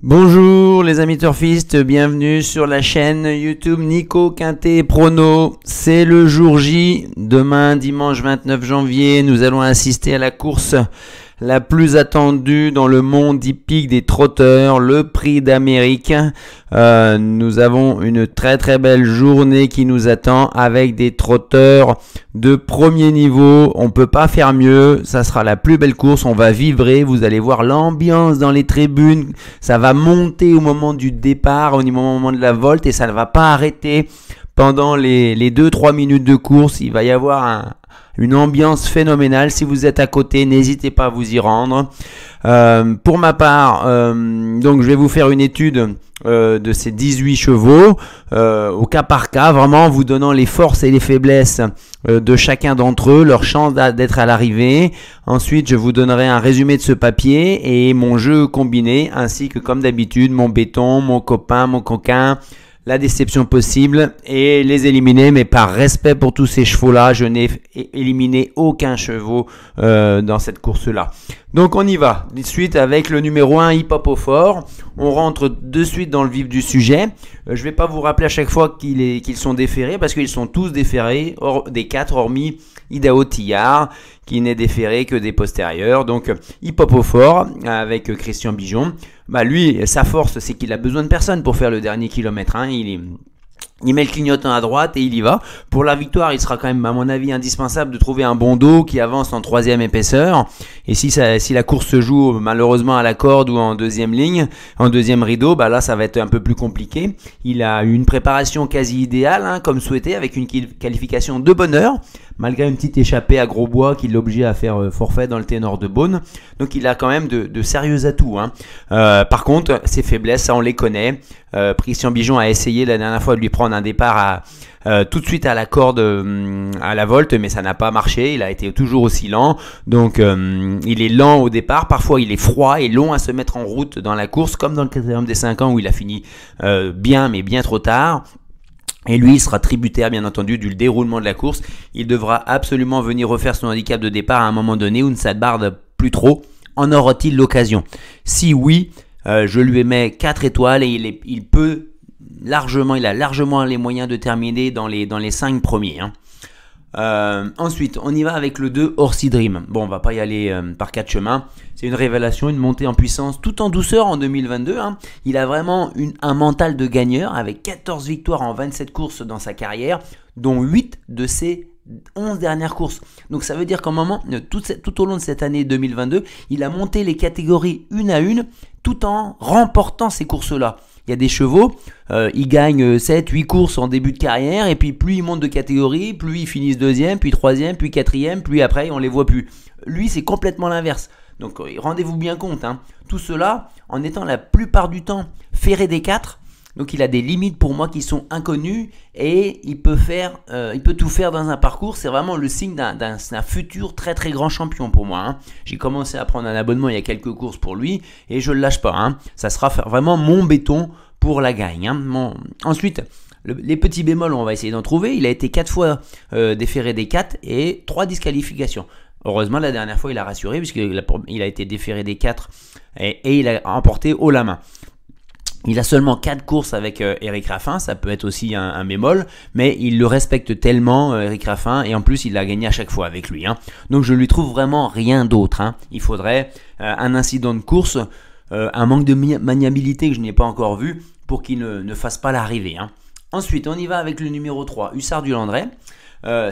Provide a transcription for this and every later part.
Bonjour les amis turfistes, bienvenue sur la chaîne YouTube Nico Quintet Prono. C'est le jour J, demain dimanche 29 janvier, nous allons assister à la course la plus attendue dans le monde hippique des trotteurs, le Prix d'Amérique. Nous avons une très belle journée qui nous attend avec des trotteurs de premier niveau. On peut pas faire mieux, ça sera la plus belle course, on va vibrer, vous allez voir l'ambiance dans les tribunes, ça va monter au moment du départ, au moment de la volte et ça ne va pas arrêter pendant les 2-3 minutes de course. Il va y avoir une ambiance phénoménale. Si vous êtes à côté, n'hésitez pas à vous y rendre. Pour ma part, donc je vais vous faire une étude de ces 18 chevaux au cas par cas, vraiment vous donnant les forces et les faiblesses de chacun d'entre eux, leur chance d'être à l'arrivée. Ensuite, je vous donnerai un résumé de ce papier et mon jeu combiné, ainsi que comme d'habitude, mon béton, mon copain, mon coquin, la déception possible et les éliminer, mais par respect pour tous ces chevaux-là, je n'ai éliminé aucun cheval dans cette course-là. Donc on y va, de suite avec le numéro 1, Hip Hop au Fort. On rentre de suite dans le vif du sujet. Je ne vais pas vous rappeler à chaque fois qu'ils sont déférés, parce qu'ils sont tous déférés, des 4 hormis Idaho Tillard, qui n'est déféré que des postérieurs. Donc Hip Hop au Fort avec Christian Bijon. Bah lui, sa force, c'est qu'il a besoin de personne pour faire le dernier kilomètre. Hein. Il met le clignotant à droite et il y va. Pour la victoire, il sera quand même, à mon avis, indispensable de trouver un bon dos qui avance en 3e épaisseur. Et si la course se joue malheureusement à la corde ou en 2e ligne, en 2e rideau, bah là, ça va être un peu plus compliqué. Il a une préparation quasi idéale, hein, comme souhaité, avec une qualification de bonne heure, malgré une petite échappée à Grosbois qui l'obligeait à faire forfait dans le ténor de Beaune. Donc il a quand même de sérieux atouts. Hein. Par contre, ses faiblesses, ça on les connaît. Christian Bijon a essayé la dernière fois de lui prendre un départ tout de suite à la corde à la volte, mais ça n'a pas marché. Il a été toujours aussi lent. Donc il est lent au départ. Parfois il est froid et long à se mettre en route dans la course, comme dans le Critérium des 5 ans où il a fini bien, mais bien trop tard. Et lui, il sera tributaire, bien entendu, du déroulement de la course. Il devra absolument venir refaire son handicap de départ à un moment donné où ne s'attarde plus trop. En aura-t-il l'occasion? Si oui, je lui mets 4 étoiles et il a largement les moyens de terminer dans les 5 premiers. Hein. Ensuite, on y va avec le 2 Horsey Dream. Bon, on va pas y aller par 4 chemins. C'est une révélation, une montée en puissance tout en douceur en 2022. Hein. Il a vraiment un mental de gagneur avec 14 victoires en 27 courses dans sa carrière, dont 8 de ses 11 dernières courses. Donc ça veut dire qu'en moment, tout au long de cette année 2022, il a monté les catégories une à une tout en remportant ces courses-là. Il y a des chevaux, ils gagnent 7-8 courses en début de carrière et puis plus ils montent de catégorie, plus ils finissent 2e, puis 3e, puis 4e, puis après on les voit plus. Lui c'est complètement l'inverse. Donc rendez-vous bien compte, hein. Tout cela en étant la plupart du temps ferré des 4. Donc il a des limites pour moi qui sont inconnues et il peut tout faire dans un parcours. C'est vraiment le signe d'un futur très grand champion pour moi. Hein. J'ai commencé à prendre un abonnement il y a quelques courses pour lui et je ne le lâche pas. Hein. Ça sera vraiment mon béton pour la gagne. Hein. Ensuite, les petits bémols, on va essayer d'en trouver. Il a été 4 fois déféré des 4 et 3 disqualifications. Heureusement, la dernière fois, il a rassuré puisqu'il a été déféré des 4 et il a emporté haut la main. Il a seulement 4 courses avec Eric Raffin, ça peut être aussi un bémol, mais il le respecte tellement, Eric Raffin, et en plus il l'a gagné à chaque fois avec lui. Hein. Donc je lui trouve vraiment rien d'autre. Hein. Il faudrait un incident de course, un manque de maniabilité que je n'ai pas encore vu pour qu'il ne fasse pas l'arrivée. Hein. Ensuite, on y va avec le numéro 3, Hussard du Landré.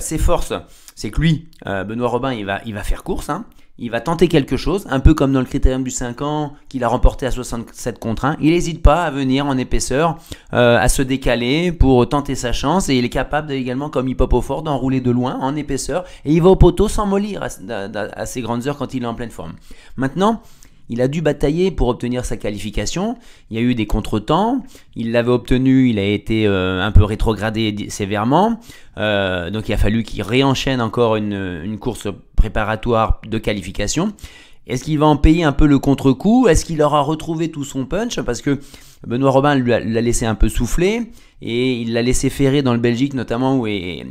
Ses forces, c'est que lui, Benoît Robin, il va faire course. Hein. Il va tenter quelque chose, un peu comme dans le Critérium du 5 ans qu'il a remporté à 67 contre 1. Il n'hésite pas à venir en épaisseur, à se décaler pour tenter sa chance. Et il est capable également, comme Hip Hop au Fort, d'enrouler de loin en épaisseur. Et il va au poteau sans mollir à ses grandes heures quand il est en pleine forme. Maintenant, il a dû batailler pour obtenir sa qualification. Il y a eu des contretemps. Il l'avait obtenu, il a été un peu rétrogradé sévèrement. Donc il a fallu qu'il réenchaîne encore une course préparatoire de qualification. Est-ce qu'il va en payer un peu le contre-coup? Est-ce qu'il aura retrouvé tout son punch? Parce que Benoît Robin l'a laissé un peu souffler et il l'a laissé ferrer dans le Belgique notamment et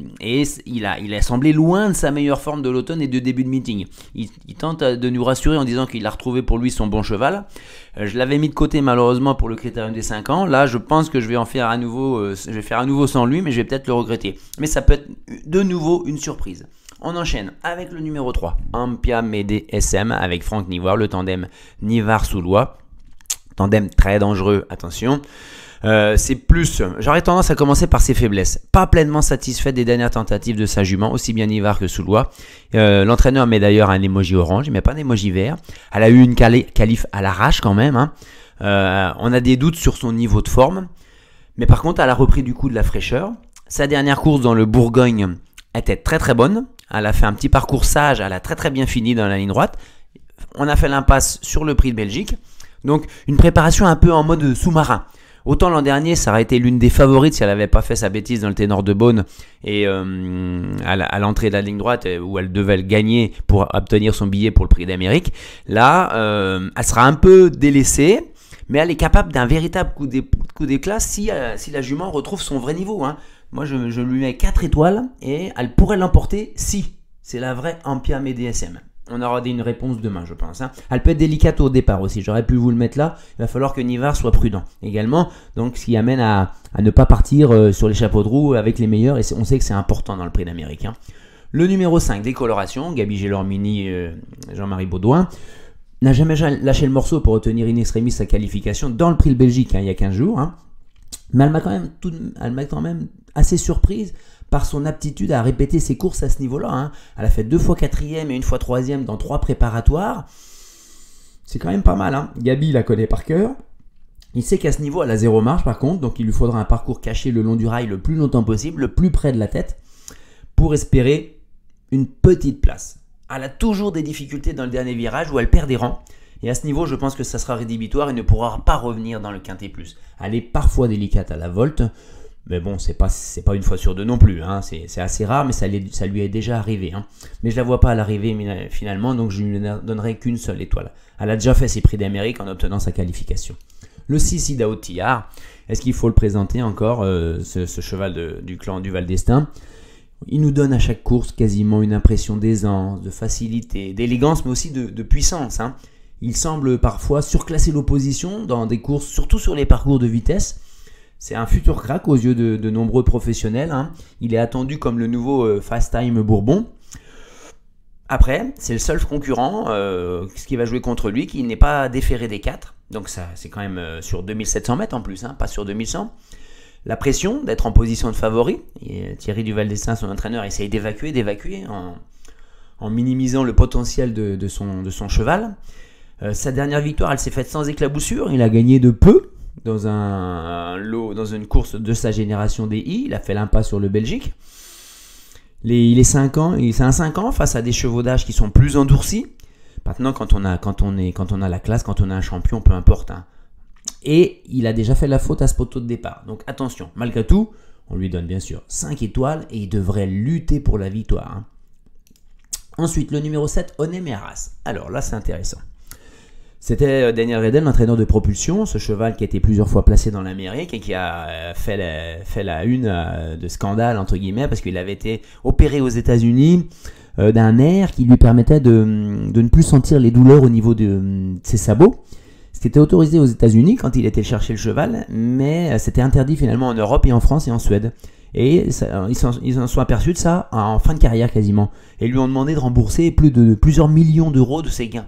il a semblé loin de sa meilleure forme de l'automne et de début de meeting. Il tente de nous rassurer en disant qu'il a retrouvé pour lui son bon cheval. Je l'avais mis de côté malheureusement pour le critérium des 5 ans. Là, je pense que je vais faire à nouveau sans lui, mais je vais peut-être le regretter. Mais ça peut être de nouveau une surprise. On enchaîne avec le numéro 3, Ampia Mede SM avec Franck Nivoire, le tandem Nivard-Soulois. Tandem très dangereux, attention. J'aurais tendance à commencer par ses faiblesses. Pas pleinement satisfait des dernières tentatives de sa jument, aussi bien Nivard que Soulois. L'entraîneur met d'ailleurs un emoji orange, il met pas d'emoji vert. Elle a eu une qualif à l'arrache quand même. Hein. On a des doutes sur son niveau de forme. Mais par contre, elle a repris du coup de la fraîcheur. Sa dernière course dans le Bourgogne était très très bonne. Elle a fait un petit parcours sage, elle a très très bien fini dans la ligne droite. On a fait l'impasse sur le prix de Belgique. Donc une préparation un peu en mode sous-marin. Autant l'an dernier, ça aurait été l'une des favorites si elle n'avait pas fait sa bêtise dans le ténor de Beaune et à l'entrée de la ligne droite où elle devait le gagner pour obtenir son billet pour le prix d'Amérique. Là, elle sera un peu délaissée, mais elle est capable d'un véritable coup d'éclat si la jument retrouve son vrai niveau. Hein. Moi, je lui mets 4 étoiles et elle pourrait l'emporter si c'est la vraie Ampia Mede SM. On aura une réponse demain, je pense. Hein. Elle peut être délicate au départ aussi. J'aurais pu vous le mettre là. Il va falloir que Nivard soit prudent également. Donc, ce qui amène à ne pas partir sur les chapeaux de roue avec les meilleurs. Et on sait que c'est important dans le prix d'Amérique. Hein. Le numéro 5, décoloration. Gabi Gélormini, Jean-Marie Baudouin. N'a jamais lâché le morceau pour obtenir in extremis sa qualification dans le prix de Belgique il y a 15 jours. Hein. Mais elle m'a quand même assez surprise par son aptitude à répéter ses courses à ce niveau-là. Hein. Elle a fait 2 fois 4e et 1 fois 3e dans 3 préparatoires. C'est quand même pas mal. Hein. Gabi la connaît par cœur. Il sait qu'à ce niveau, elle a 0 marge par contre. Donc il lui faudra un parcours caché le long du rail le plus longtemps possible, le plus près de la tête, pour espérer une petite place. Elle a toujours des difficultés dans le dernier virage où elle perd des rangs. Et à ce niveau, je pense que ça sera rédhibitoire et ne pourra pas revenir dans le Quintet Plus. Elle est parfois délicate à la volte. Mais bon, c'est pas une fois sur deux non plus. Hein. C'est assez rare, mais ça lui est déjà arrivé. Hein. Mais je la vois pas à l'arrivée finalement, donc je ne lui donnerai qu'une seule étoile. Elle a déjà fait ses prix d'Amérique en obtenant sa qualification. Le 6 Idaho Tillard, est-ce qu'il faut le présenter encore, ce cheval du clan du Val d'Estaing? Il nous donne à chaque course quasiment une impression d'aisance, de facilité, d'élégance, mais aussi de puissance. Hein. Il semble parfois surclasser l'opposition dans des courses, surtout sur les parcours de vitesse. C'est un futur crack aux yeux de nombreux professionnels. Hein. Il est attendu comme le nouveau Fast Time Bourbon. Après, c'est le seul concurrent qui va jouer contre lui, qui n'est pas déféré des 4. Donc ça, c'est quand même sur 2700 mètres en plus, hein, pas sur 2100. La pression d'être en position de favori. Et Thierry Duval d'Estaing, son entraîneur, essaye d'évacuer en minimisant le potentiel de son cheval. Sa dernière victoire, elle s'est faite sans éclaboussure. Il a gagné de peu dans une course de sa génération des I. Il a fait l'impasse sur le Belgique. Il est 5 ans, c'est un 5 ans face à des chevaux d'âge qui sont plus endurcis. Maintenant, quand on a la classe, quand on a un champion, peu importe. Hein. Et il a déjà fait la faute à ce poteau de départ. Donc attention, malgré tout, on lui donne bien sûr 5 étoiles et il devrait lutter pour la victoire. Hein. Ensuite, le numéro 7, Onem Arras. Alors là, c'est intéressant. C'était Daniel Redel, l'entraîneur de propulsion, ce cheval qui a été plusieurs fois placé dans l'Amérique et qui a fait la une de scandale, entre guillemets, parce qu'il avait été opéré aux États-Unis d'un nerf qui lui permettait de ne plus sentir les douleurs au niveau de ses sabots. C'était autorisé aux États-Unis quand il était chercher le cheval, mais c'était interdit finalement en Europe et en France et en Suède. Et ils en sont aperçus de ça en fin de carrière quasiment. Et lui ont demandé de rembourser plusieurs millions d'euros de ses gains.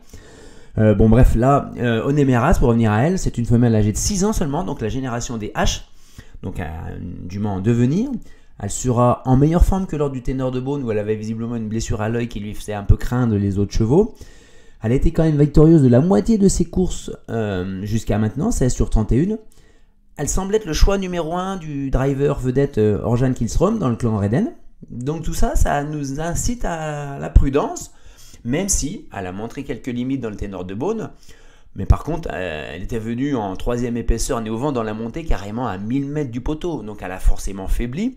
Bon bref, là, Onem Arras, pour revenir à elle, c'est une femelle âgée de 6 ans seulement, donc la génération des H, donc du moins en devenir. Elle sera en meilleure forme que lors du ténor de Beaune où elle avait visiblement une blessure à l'œil qui lui faisait un peu craindre les autres chevaux. Elle a été quand même victorieuse de la moitié de ses courses jusqu'à maintenant, 16 sur 31. Elle semble être le choix numéro 1 du driver vedette Orjan Kihlström dans le clan Reden. Donc tout ça, ça nous incite à la prudence. Même si elle a montré quelques limites dans le ténor de Beaune. Mais par contre, elle était venue en 3e épaisseur nez au vent dans la montée carrément à 1000 mètres du poteau. Donc elle a forcément faibli.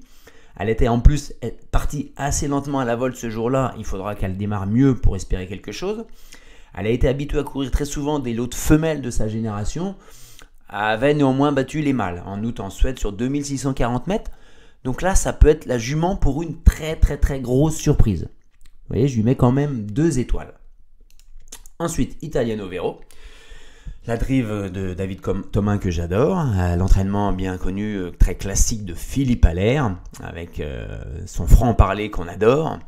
Elle était en plus partie assez lentement à la volte ce jour-là. Il faudra qu'elle démarre mieux pour espérer quelque chose. Elle a été habituée à courir très souvent des lots de femelles de sa génération, avait néanmoins battu les mâles en août en Suède sur 2640 mètres. Donc là, ça peut être la jument pour une très très très grosse surprise. Vous voyez, je lui mets quand même 2 étoiles. Ensuite, Italiano Vero. La drive de David Thomin que j'adore, l'entraînement bien connu, très classique de Philippe Allaire, avec son franc-parler qu'on adore.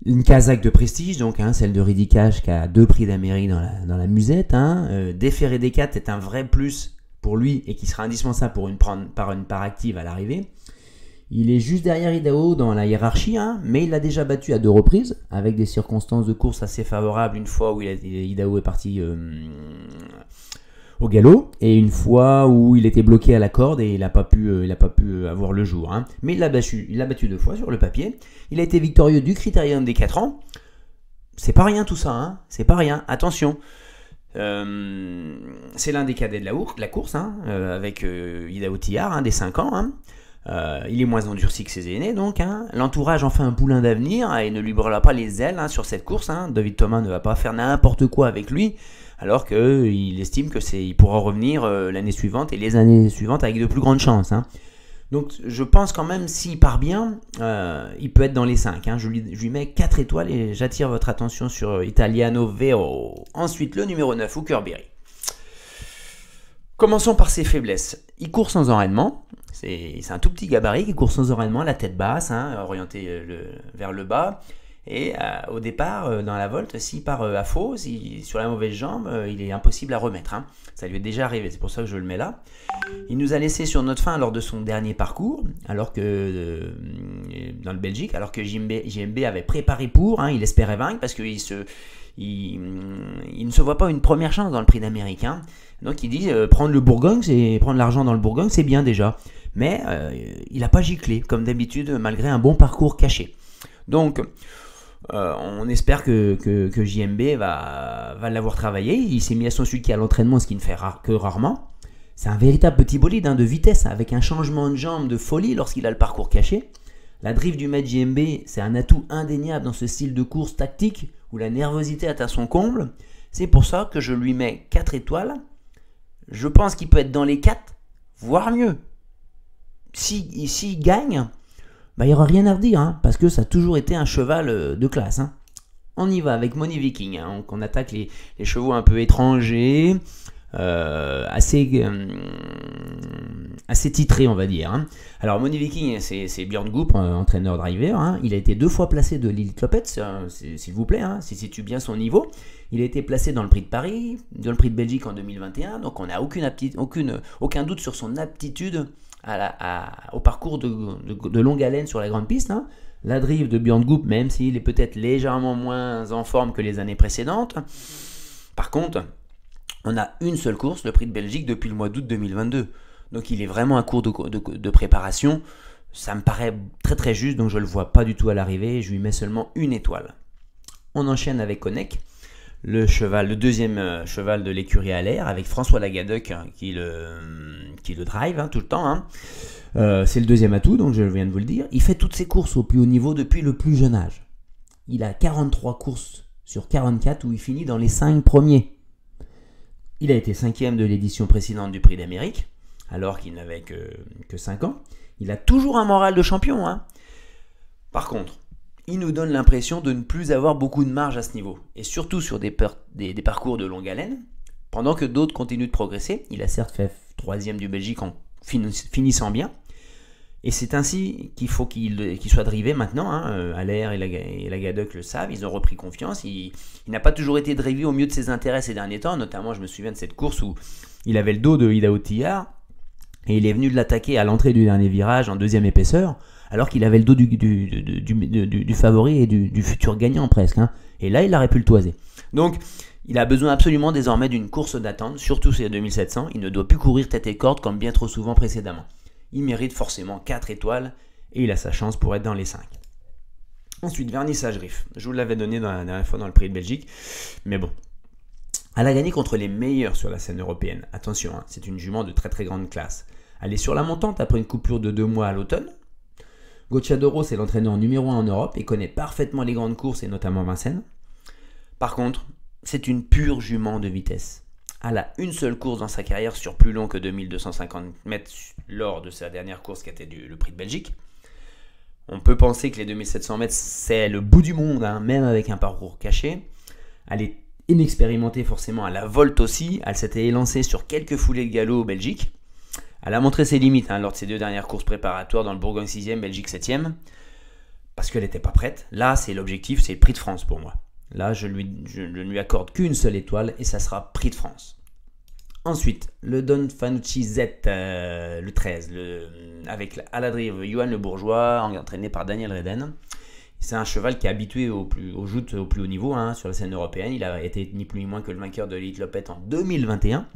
Une casaque de prestige, donc celle de Ridicache qui a 2 prix d'Amérique dans la musette. Déferré des 4 est un vrai plus pour lui et qui sera indispensable pour une part active à l'arrivée. Il est juste derrière Idaho dans la hiérarchie, mais il l'a déjà battu à 2 reprises, avec des circonstances de course assez favorables, une fois où Idaho est parti au galop, et une fois où il était bloqué à la corde et il n'a pas pu avoir le jour. Mais il l'a battu 2 fois sur le papier. Il a été victorieux du Critérium des 4 ans. C'est pas rien tout ça, c'est pas rien, attention. C'est l'un des cadets de la course, avec Idaho Tillard, des 5 ans. Il est moins endurci que ses aînés, donc. L'entourage en fait un poulain d'avenir et ne lui brûlera pas les ailes sur cette course. David Thomas ne va pas faire n'importe quoi avec lui, alors qu'il estime qu'il pourra revenir l'année suivante et les années suivantes avec de plus grandes chances. Donc je pense quand même, s'il part bien, il peut être dans les 5. Je lui mets 4 étoiles et j'attire votre attention sur Italiano Vero. Ensuite, le numéro 9, Hookerberry. Commençons par ses faiblesses. Il court sans enraînement. C'est un tout petit gabarit qui court sans enraînement, la tête basse, orientée vers le bas. Et au départ, dans la volte, s'il part à faux, sur la mauvaise jambe, il est impossible à remettre. Ça lui est déjà arrivé, c'est pour ça que je le mets là. Il nous a laissé sur notre fin lors de son dernier parcours, alors que dans le Belgique, alors que JMB avait préparé pour, il espérait vaincre parce qu'il ne se voit pas une première chance dans le Prix d'Amérique. Donc il dit prendre le Bourgogne, prendre l'argent dans le Bourgogne, c'est bien déjà. Mais il n'a pas giclé, comme d'habitude, malgré un bon parcours caché. Donc, on espère que JMB va l'avoir travaillé. Il s'est mis à son sulky à l'entraînement, ce qui ne fait que rarement. C'est un véritable petit bolide de vitesse, avec un changement de jambe de folie lorsqu'il a le parcours caché. La drift du maître JMB, c'est un atout indéniable dans ce style de course tactique, où la nervosité atteint son comble. C'est pour ça que je lui mets 4 étoiles. Je pense qu'il peut être dans les 4, voire mieux. S'il gagne, il n'y aura rien à redire, parce que ça a toujours été un cheval de classe. On y va avec Money Viking. On attaque les chevaux un peu étrangers, assez titrés, on va dire. Alors Money Viking, c'est Björn Goop, entraîneur-driver. Il a été 2 fois placé de Lille Clopette, s'il vous plaît, s'il situe bien son niveau. Il a été placé dans le Prix de Paris, dans le Prix de Belgique en 2021, donc on n'a aucun doute sur son aptitude au parcours de longue haleine sur la grande piste. La drive de Björn Goop, même s'il est peut-être légèrement moins en forme que les années précédentes. Par contre, on a une seule course, le Prix de Belgique, depuis le mois d'août 2022. Donc il est vraiment un cours de préparation. Ça me paraît très très juste, donc je ne le vois pas du tout à l'arrivée. Je lui mets seulement 1 étoile. On enchaîne avec Konek, le deuxième cheval de l'écurie à l'air, avec François Lagadec qui le drive tout le temps. C'est le deuxième atout, donc je viens de vous le dire. Il fait toutes ses courses au plus haut niveau depuis le plus jeune âge. Il a 43 courses sur 44 où il finit dans les 5 premiers. Il a été 5e de l'édition précédente du Prix d'Amérique, alors qu'il n'avait que 5 ans. Il a toujours un moral de champion. Par contre, il nous donne l'impression de ne plus avoir beaucoup de marge à ce niveau, et surtout sur des parcours de longue haleine, pendant que d'autres continuent de progresser. Il a certes fait 3e du Belgique en finissant bien, et c'est ainsi qu'il faut qu'il soit drivé maintenant. Allaire et Lagadec le savent, ils ont repris confiance. Il n'a pas toujours été drivé au mieux de ses intérêts ces derniers temps, notamment je me souviens de cette course où il avait le dos de Idaho Tillard, et il est venu de l'attaquer à l'entrée du dernier virage en 2e épaisseur, alors qu'il avait le dos du favori et du futur gagnant presque. Et là, il aurait pu le toiser. Donc, il a besoin absolument désormais d'une course d'attente, surtout c'est 2700. Il ne doit plus courir tête et corde comme bien trop souvent précédemment. Il mérite forcément 4 étoiles et il a sa chance pour être dans les 5. Ensuite, Vernissage Riff. Je vous l'avais donné la dernière fois dans le Prix de Belgique, mais bon. Elle a gagné contre les meilleurs sur la scène européenne. Attention, c'est une jument de très très grande classe. Elle est sur la montante après une coupure de 2 mois à l'automne. Gocciadoro, c'est l'entraîneur numéro 1 en Europe et connaît parfaitement les grandes courses et notamment Vincennes. Par contre, c'est une pure jument de vitesse. Elle a une seule course dans sa carrière sur plus long que 2250 mètres lors de sa dernière course qui était le Prix de Belgique. On peut penser que les 2700 mètres, c'est le bout du monde, hein, même avec un parcours caché. Elle est inexpérimentée forcément à la volte aussi. Elle s'était élancée sur quelques foulées de galop Belgique. Elle a montré ses limites lors de ses 2 dernières courses préparatoires dans le Bourgogne 6e, Belgique 7e. Parce qu'elle n'était pas prête. Là, c'est l'objectif, c'est le Prix de France pour moi. Là, je ne lui accorde qu'une seule étoile et ça sera Prix de France. Ensuite, le Don Fanucci Z, le 13, avec à la drive Johan Le Bourgeois, entraîné par Daniel Reden. C'est un cheval qui est habitué aux joutes au plus haut niveau sur la scène européenne. Il a été ni plus ni moins que le vainqueur de l'Elite Lopette en 2021.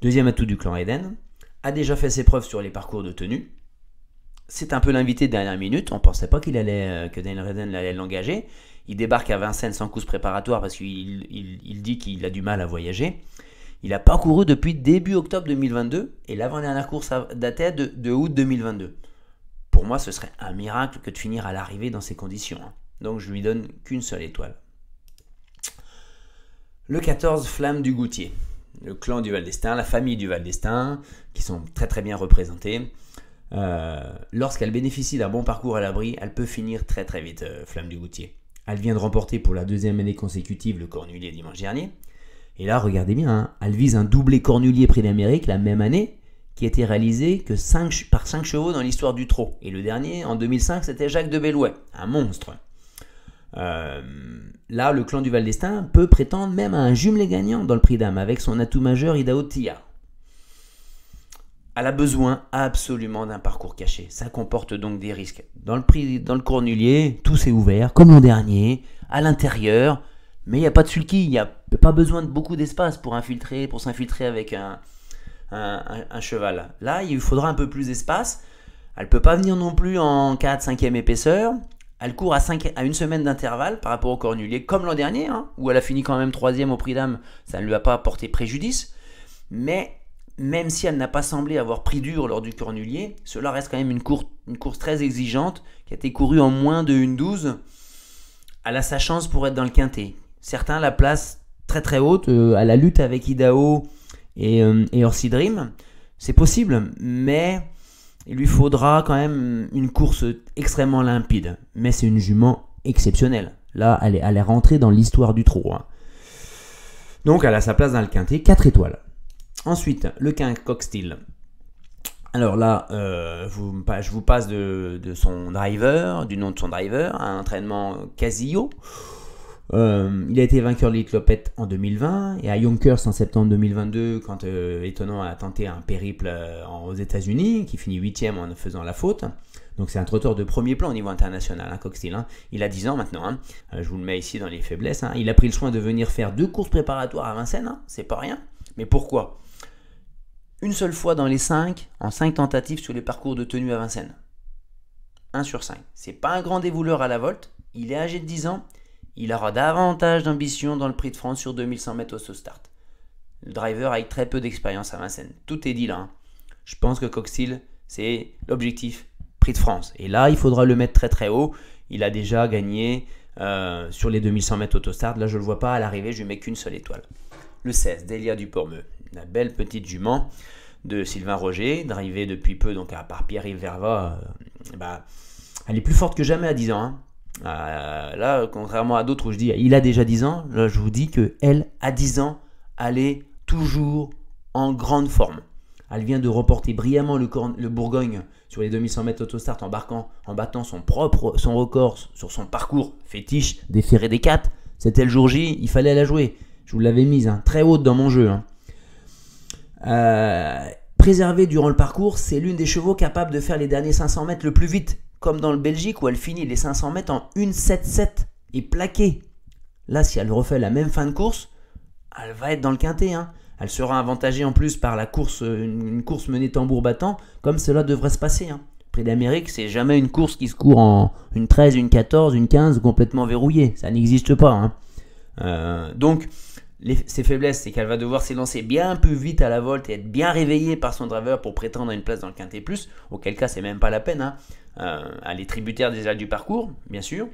Deuxième atout du clan Reden. A déjà fait ses preuves sur les parcours de tenue. C'est un peu l'invité de dernière minute. On ne pensait pas que Daniel Reden allait l'engager. Il débarque à Vincennes sans course préparatoire parce qu'il dit qu'il a du mal à voyager. Il n'a pas couru depuis début octobre 2022 et l'avant-dernière course datait de août 2022. Pour moi, ce serait un miracle que de finir à l'arrivée dans ces conditions. Donc, je lui donne qu'une seule étoile. Le 14, Flamme du Goutier. Le clan du Val d'Estaing, la famille du Val d'Estaing, qui sont très très bien représentés. Lorsqu'elle bénéficie d'un bon parcours à l'abri, elle peut finir très très vite, Flamme du Goutier. Elle vient de remporter pour la 2e année consécutive le Cornulier dimanche dernier. Et là, regardez bien, elle vise un doublé Cornulier Prix d'Amérique la même année, qui a été réalisé par 5 chevaux dans l'histoire du trot. Et le dernier, en 2005, c'était Jacques de Bellouet, un monstre. Là, le clan du Val d'Estaing peut prétendre même à un jumelé gagnant dans le Prix d'Âme, avec son atout majeur Idaho Tillard. Elle a besoin absolument d'un parcours caché. Ça comporte donc des risques. Dans le Cornulier, tout s'est ouvert, comme l'an dernier, à l'intérieur, mais il n'y a pas de sulky, il n'y a pas besoin de beaucoup d'espace pour s'infiltrer avec un cheval. Là, il faudra un peu plus d'espace. Elle ne peut pas venir non plus en 4-5e épaisseur. Elle court à 1 semaine d'intervalle par rapport au Cornulier, comme l'an dernier, où elle a fini quand même 3e au Prix d'Âme. Ça ne lui a pas apporté préjudice. Mais même si elle n'a pas semblé avoir pris dur lors du Cornulier, cela reste quand même une course très exigeante qui a été courue en moins de 1,12. Elle a sa chance pour être dans le quintet. Certains la placent très très haute à la lutte avec Idaho et Orsi Dream. C'est possible, mais il lui faudra quand même une course extrêmement limpide. Mais c'est une jument exceptionnelle. Là, elle est rentrée dans l'histoire du trot. Donc, elle a sa place dans le quintet, 4 étoiles. Ensuite, le 15 Cocksteel. Alors là, je vous passe de son driver, du nom de son driver, un entraînement Casillo. Il a été vainqueur de l'Elite Lopette en 2020 et à Yonkers en septembre 2022 quand Étonnant a tenté un périple aux États-Unis qui finit 8e en faisant la faute. Donc c'est un trotteur de premier plan au niveau international, Cocksteel. Il a 10 ans maintenant. Je vous le mets ici dans les faiblesses. Il a pris le soin de venir faire 2 courses préparatoires à Vincennes. C'est pas rien. Mais pourquoi ? Une seule fois dans les 5, en 5 tentatives sur les parcours de tenue à Vincennes. 1 sur 5. C'est pas un grand dévouleur à la volte. Il est âgé de 10 ans. Il aura davantage d'ambition dans le Prix de France sur 2100 mètres au start. Le driver avec très peu d'expérience à Vincennes. Tout est dit là. Je pense que Cocksteel, c'est l'objectif Prix de France. Et là, il faudra le mettre très très haut. Il a déjà gagné sur les 2100 mètres autostart. Là, je ne le vois pas à l'arrivée. Je lui mets qu'une seule étoile. Le 16, Delia Dupormeux. La belle petite jument de Sylvain Roger, drivée depuis peu donc par Pierre-Yves Verva. Elle est plus forte que jamais à 10 ans. Là, contrairement à d'autres où je dis il a déjà 10 ans, là je vous dis qu'elle, à 10 ans, elle est toujours en grande forme. Elle vient de remporter brillamment le Bourgogne sur les 2100 mètres autostart en battant son record sur son parcours fétiche des Ferrés des 4. C'était le jour J, il fallait la jouer. Je vous l'avais mise très haute dans mon jeu. Préservée durant le parcours, c'est l'une des chevaux capables de faire les derniers 500 mètres le plus vite. Comme dans le Belgique où elle finit les 500 mètres en 1,77 et plaquée. Là, si elle refait la même fin de course, elle va être dans le quintet. Elle sera avantagée en plus par la course, une course menée tambour battant, comme cela devrait se passer. Prix d'Amérique, c'est jamais une course qui se court en une 13, une 14, une 15 complètement verrouillée. Ça n'existe pas. Donc, ses faiblesses, c'est qu'elle va devoir s'élancer bien plus vite à la volte et être bien réveillée par son driver pour prétendre à une place dans le quintet plus, auquel cas c'est même pas la peine. Elle est tributaire déjà du parcours, bien sûr.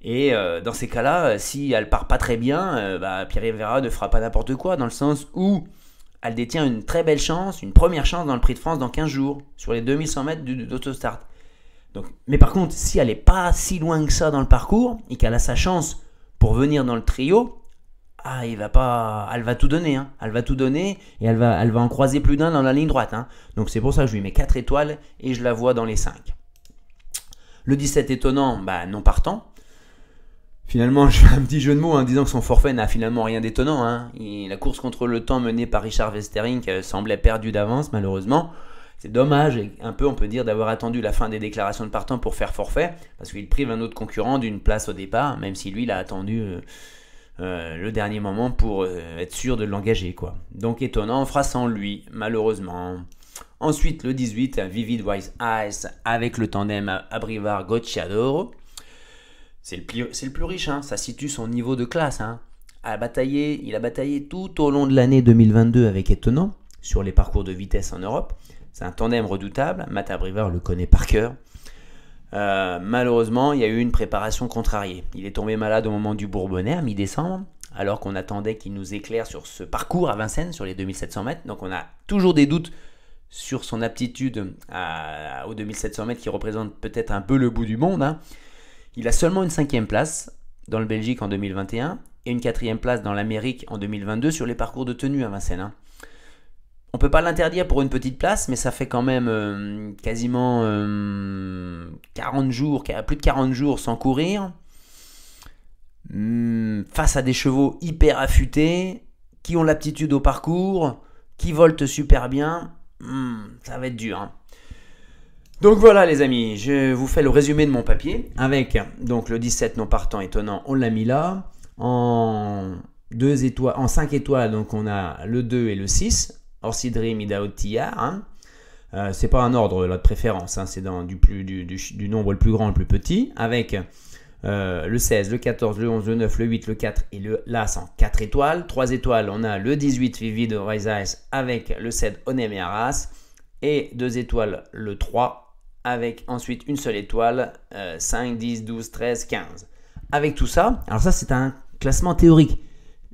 Et dans ces cas-là, si elle part pas très bien, Pierre Vera ne fera pas n'importe quoi, dans le sens où elle détient une très belle chance, une première chance dans le Prix de France dans 15 jours, sur les 2100 mètres d'autostart. Donc, mais par contre, si elle n'est pas si loin que ça dans le parcours, et qu'elle a sa chance pour venir dans le trio, elle va tout donner. Hein. Elle va tout donner et elle va en croiser plus d'un dans la ligne droite. Hein. Donc c'est pour ça que je lui mets 4 étoiles et je la vois dans les 5. Le 17 étonnant, non partant. Finalement, je fais un petit jeu de mots en disant que son forfait n'a finalement rien d'étonnant. Hein. La course contre le temps menée par Richard Westerink semblait perdue d'avance, malheureusement. C'est dommage, un peu on peut dire, d'avoir attendu la fin des déclarations de partant pour faire forfait, parce qu'il prive un autre concurrent d'une place au départ, même si lui, il a attendu le dernier moment pour être sûr de l'engager, quoi. Donc étonnant, on fera sans lui, malheureusement. Ensuite, le 18, Vivid Wise Eyes, avec le tandem Abrivard-Gocciadoro. C'est le plus riche, hein. Ça situe son niveau de classe. Hein. Il a bataillé tout au long de l'année 2022 avec Étonnant sur les parcours de vitesse en Europe. C'est un tandem redoutable. Matt Abrivard le connaît par cœur. Malheureusement, il y a eu une préparation contrariée. Il est tombé malade au moment du Bourbonnais à mi-décembre, alors qu'on attendait qu'il nous éclaire sur ce parcours à Vincennes, sur les 2700 mètres. Donc on a toujours des doutes sur son aptitude aux 2700 mètres qui représente peut-être un peu le bout du monde. Hein. Il a seulement une 5e place dans le Belgique en 2021 et une 4e place dans l'Amérique en 2022 sur les parcours de tenue à Vincennes. Hein. On ne peut pas l'interdire pour une petite place, mais ça fait quand même quasiment 40 jours, plus de 40 jours sans courir, face à des chevaux hyper affûtés, qui ont l'aptitude au parcours, qui voltent super bien. Ça va être dur. Hein. Donc voilà les amis, je vous fais le résumé de mon papier avec donc le 17 non partant étonnant, on l'a mis là. En 5 étoiles, donc on a le 2 et le 6, Orsi Dream, Idaho Tillard. Hein. C'est pas un ordre là, de préférence, hein, c'est dans du nombre le plus grand, le plus petit, avec le 16, le 14, le 11, le 9, le 8, le 4 et le l'As en 4 étoiles. 3 étoiles, on a le 18 Vivid Wise Eyes avec le 7 Onem et Arras. Et 2 étoiles, le 3 avec ensuite une seule étoile, 5, 10, 12, 13, 15. Avec tout ça, alors ça c'est un classement théorique.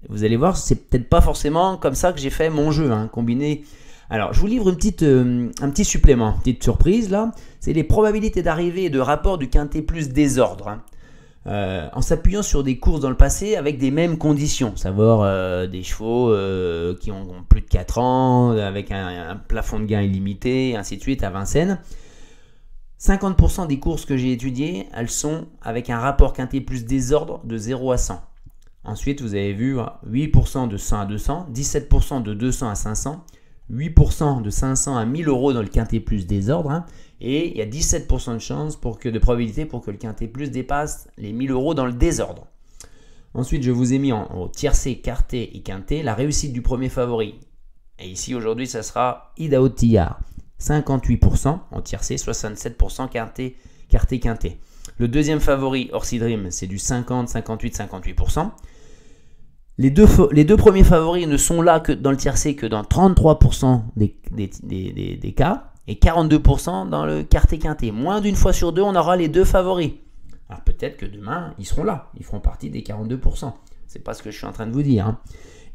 Vous allez voir, c'est peut-être pas forcément comme ça que j'ai fait mon jeu, hein, combiné. Alors je vous livre un petit supplément, petite surprise là. C'est les probabilités d'arrivée et de rapport du quintet plus désordre. Hein. En s'appuyant sur des courses dans le passé avec des mêmes conditions, savoir des chevaux qui ont plus de 4 ans, avec un plafond de gain illimité, ainsi de suite à Vincennes. 50% des courses que j'ai étudiées, elles sont avec un rapport quintet plus désordre de 0 à 100. Ensuite, vous avez vu 8% de 100 à 200, 17% de 200 à 500, 8% de 500 à 1000 euros dans le quintet plus désordre. Hein, et il y a 17% de chance de probabilité pour que le quintet plus dépasse les 1000 euros dans le désordre. Ensuite, je vous ai mis au tiercé, quarté et quintet la réussite du premier favori. Et ici, aujourd'hui, ça sera Idaho Tillard. 58% en tiercé, 67% quarté, quintet. Le deuxième favori, Orsi Dream, c'est du 50, 58, 58%. Les deux premiers favoris ne sont là que dans le tiercé que dans 33% des cas et 42% dans le quarté quintet. Moins d'une fois sur deux, on aura les deux favoris. Alors peut-être que demain, ils seront là. Ils feront partie des 42%. C'est pas ce que je suis en train de vous dire. Hein.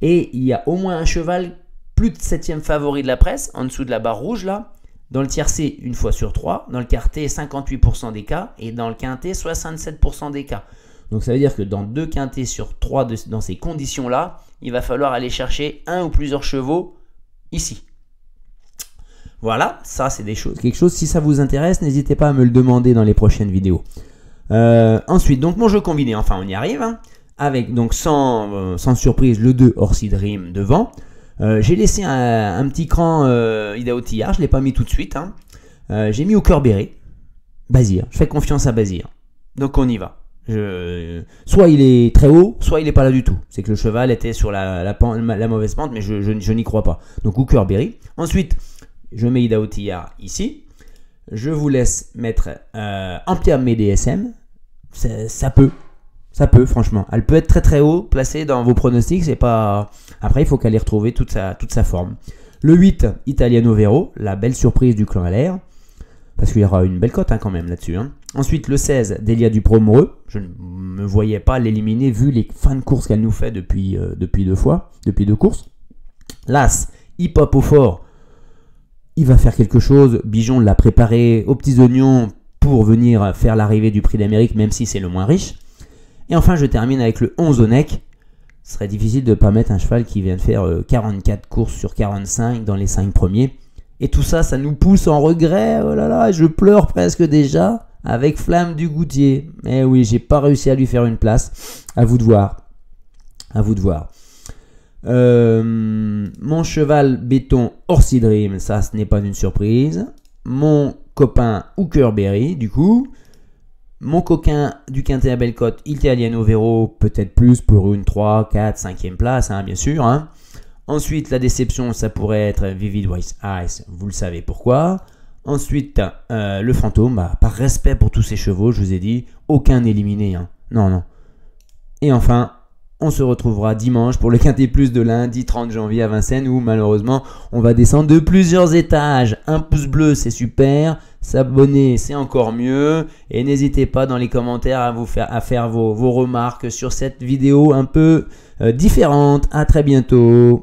Et il y a au moins un cheval plus de 7e favori de la presse, en dessous de la barre rouge là. Dans le tiercé, une fois sur 3. Dans le quarté, 58% des cas. Et dans le quintet, 67% des cas. Donc ça veut dire que dans 2 quintets sur 3 dans ces conditions-là, il va falloir aller chercher un ou plusieurs chevaux ici. Voilà, ça c'est quelque chose. Si ça vous intéresse, n'hésitez pas à me le demander dans les prochaines vidéos. Ensuite, donc mon jeu combiné, enfin on y arrive. Hein, avec donc sans surprise le 2 Orsi Dream devant. J'ai laissé un petit cran Idaho Tillard, je ne l'ai pas mis tout de suite. Hein. J'ai mis au cœur Béret, Bazir. Je fais confiance à Bazir. Donc on y va. Soit il est très haut, soit il n'est pas là du tout. C'est que le cheval était sur la mauvaise pente, mais je n'y crois pas. Donc Hooker Berry. Ensuite, je mets Idaho Tillard ici. Je vous laisse mettre Empire mes DSM. Ça peut, franchement. Elle peut être très très haut placée dans vos pronostics. C'est pas. Après, il faut qu'elle ait retrouvé toute sa forme. Le 8, Italiano Vero, la belle surprise du clan LR. Parce qu'il y aura une belle cote hein, quand même là-dessus. Hein. Ensuite, le 16, Delia Dupromreux. Je ne me voyais pas l'éliminer vu les fins de course qu'elle nous fait depuis deux courses. L'As, Hip Hop au fort. Il va faire quelque chose. Bijon l'a préparé aux petits oignons pour venir faire l'arrivée du Prix d'Amérique, même si c'est le moins riche. Et enfin, je termine avec le 11 Onek. Ce serait difficile de ne pas mettre un cheval qui vient de faire 44 courses sur 45 dans les 5 premiers. Et tout ça, ça nous pousse en regret. Oh là là, je pleure presque déjà avec Flamme du Goutier. Eh oui, j'ai pas réussi à lui faire une place. À vous de voir. À vous de voir. Mon cheval béton Horsey Dream, ça ce n'est pas une surprise. Mon copain Hookerberry, du coup. Mon coquin du Quintet à Bellecote, Italiano Vero, peut-être plus pour une 3, 4, 5e place, hein, bien sûr. Hein. Ensuite, la déception, ça pourrait être Vivid White Ice, vous le savez pourquoi. Ensuite, le fantôme, par respect pour tous ces chevaux, je vous ai dit, aucun éliminé. Hein. Non, non. Et enfin, on se retrouvera dimanche pour le Quintet Plus de lundi 30 janvier à Vincennes où malheureusement on va descendre de plusieurs étages. Un pouce bleu c'est super, s'abonner c'est encore mieux et n'hésitez pas dans les commentaires à faire vos remarques sur cette vidéo un peu différente. À très bientôt.